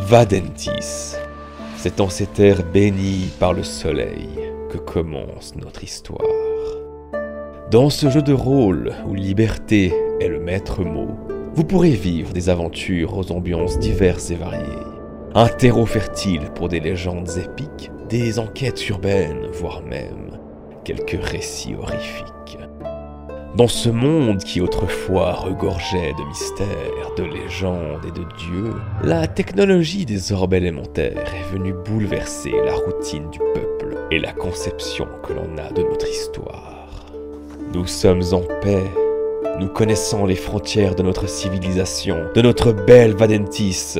Vadentis. C'est en ces terres bénies par le soleil que commence notre histoire. Dans ce jeu de rôle où liberté est le maître mot, vous pourrez vivre des aventures aux ambiances diverses et variées. Un terreau fertile pour des légendes épiques, des enquêtes urbaines, voire même quelques récits horrifiques. Dans ce monde qui autrefois regorgeait de mystères, de légendes et de dieux, la technologie des orbes élémentaires est venue bouleverser la routine du peuple et la conception que l'on a de notre histoire. Nous sommes en paix, nous connaissons les frontières de notre civilisation, de notre belle Vadentis,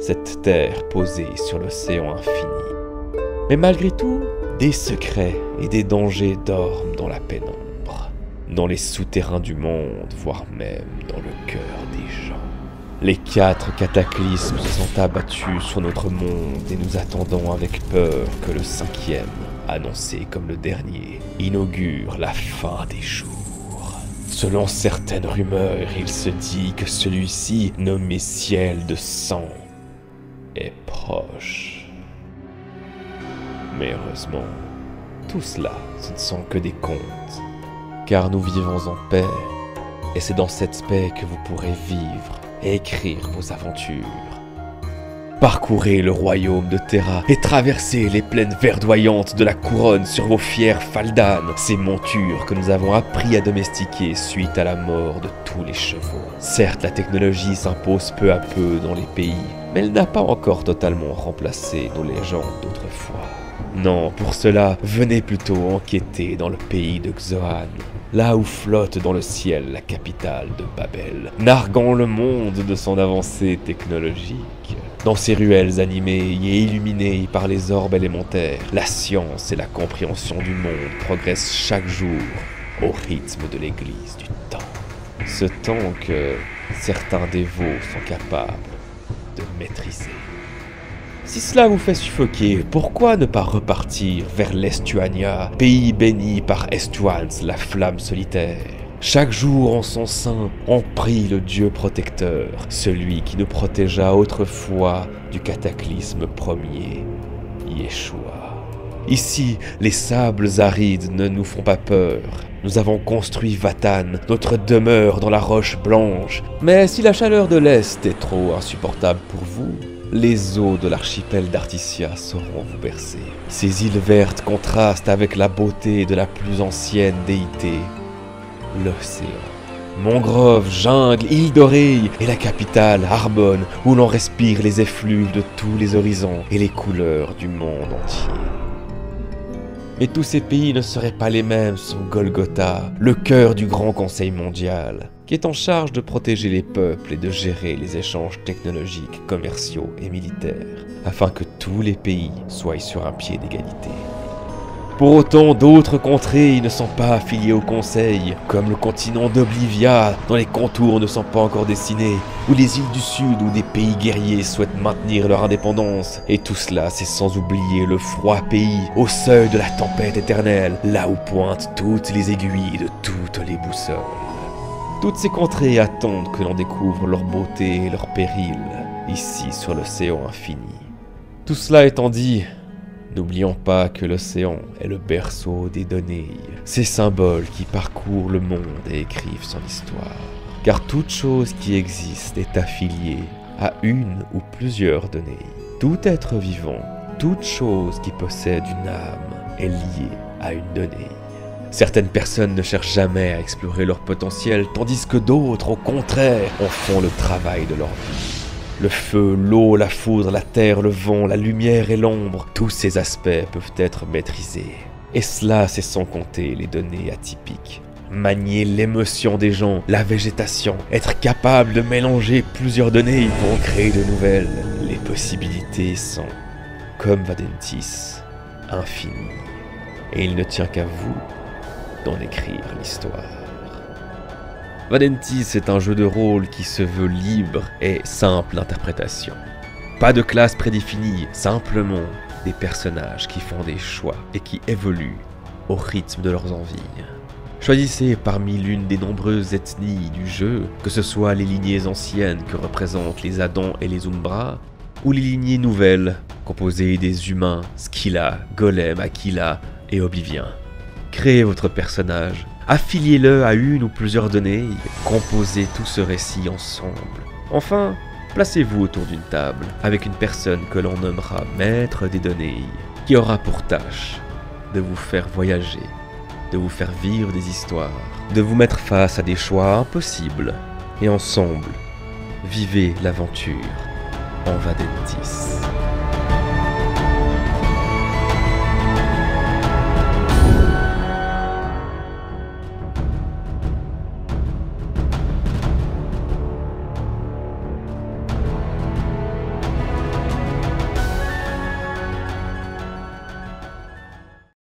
cette terre posée sur l'océan infini. Mais malgré tout, des secrets et des dangers dorment dans la pénombre, dans les souterrains du monde, voire même dans le cœur des gens. Les 4 cataclysmes se sont abattus sur notre monde et nous attendons avec peur que le 5e, annoncé comme le dernier, inaugure la fin des jours. Selon certaines rumeurs, il se dit que celui-ci, nommé ciel de sang, est proche. Mais heureusement, tout cela, ce ne sont que des contes, car nous vivons en paix, et c'est dans cette paix que vous pourrez vivre et écrire vos aventures. Parcourez le royaume de Terra et traversez les plaines verdoyantes de la couronne sur vos fiers faldanes, ces montures que nous avons appris à domestiquer suite à la mort de tous les chevaux. Certes, la technologie s'impose peu à peu dans les pays, mais elle n'a pas encore totalement remplacé nos légendes d'autrefois. Non, pour cela, venez plutôt enquêter dans le pays de Xoan, là où flotte dans le ciel la capitale de Babel, narguant le monde de son avancée technologique. Dans ces ruelles animées et illuminées par les orbes élémentaires, la science et la compréhension du monde progressent chaque jour au rythme de l'église du temps. Ce temps que certains dévots sont capables de maîtriser. Si cela vous fait suffoquer, pourquoi ne pas repartir vers l'Estuania, pays béni par Estuans, la flamme solitaire? Chaque jour en son sein, on prie le Dieu protecteur, celui qui nous protégea autrefois du cataclysme premier, Yeshua. Ici, les sables arides ne nous font pas peur. Nous avons construit Vatan, notre demeure dans la roche blanche. Mais si la chaleur de l'Est est trop insupportable pour vous, les eaux de l'archipel d'Articia sauront vous bercer. Ces îles vertes contrastent avec la beauté de la plus ancienne déité, l'océan. Mangroves, jungle, île d'oreilles et la capitale, Arbonne, où l'on respire les effluves de tous les horizons et les couleurs du monde entier. Mais tous ces pays ne seraient pas les mêmes sans Golgotha, le cœur du Grand Conseil mondial, qui est en charge de protéger les peuples et de gérer les échanges technologiques, commerciaux et militaires, afin que tous les pays soient sur un pied d'égalité. Pour autant, d'autres contrées ne sont pas affiliées au Conseil, comme le continent d'Oblivia, dont les contours ne sont pas encore dessinés, ou les îles du Sud où des pays guerriers souhaitent maintenir leur indépendance. Et tout cela, c'est sans oublier le froid pays, au seuil de la tempête éternelle, là où pointent toutes les aiguilles de toutes les boussoles. Toutes ces contrées attendent que l'on découvre leur beauté et leur péril, ici sur l'océan infini. Tout cela étant dit, n'oublions pas que l'océan est le berceau des données, ces symboles qui parcourent le monde et écrivent son histoire. Car toute chose qui existe est affiliée à une ou plusieurs données. Tout être vivant, toute chose qui possède une âme est liée à une donnée. Certaines personnes ne cherchent jamais à explorer leur potentiel, tandis que d'autres, au contraire, en font le travail de leur vie. Le feu, l'eau, la foudre, la terre, le vent, la lumière et l'ombre, tous ces aspects peuvent être maîtrisés. Et cela, c'est sans compter les données atypiques. Manier l'émotion des gens, la végétation, être capable de mélanger plusieurs données pour en créer de nouvelles. Les possibilités sont, comme Vadentis, infinies. Et il ne tient qu'à vous d'en écrire l'histoire. Vadentis est un jeu de rôle qui se veut libre et simple d'interprétation. Pas de classe prédéfinie, simplement des personnages qui font des choix et qui évoluent au rythme de leurs envies. Choisissez parmi l'une des nombreuses ethnies du jeu, que ce soit les lignées anciennes que représentent les Adans et les Umbra, ou les lignées nouvelles, composées des humains, Scylla, Golem, Aquila et Oblivion. Créez votre personnage, affiliez-le à une ou plusieurs données, composez tout ce récit ensemble. Enfin, placez-vous autour d'une table avec une personne que l'on nommera maître des données, qui aura pour tâche de vous faire voyager, de vous faire vivre des histoires, de vous mettre face à des choix impossibles, et ensemble, vivez l'aventure en Vadentis.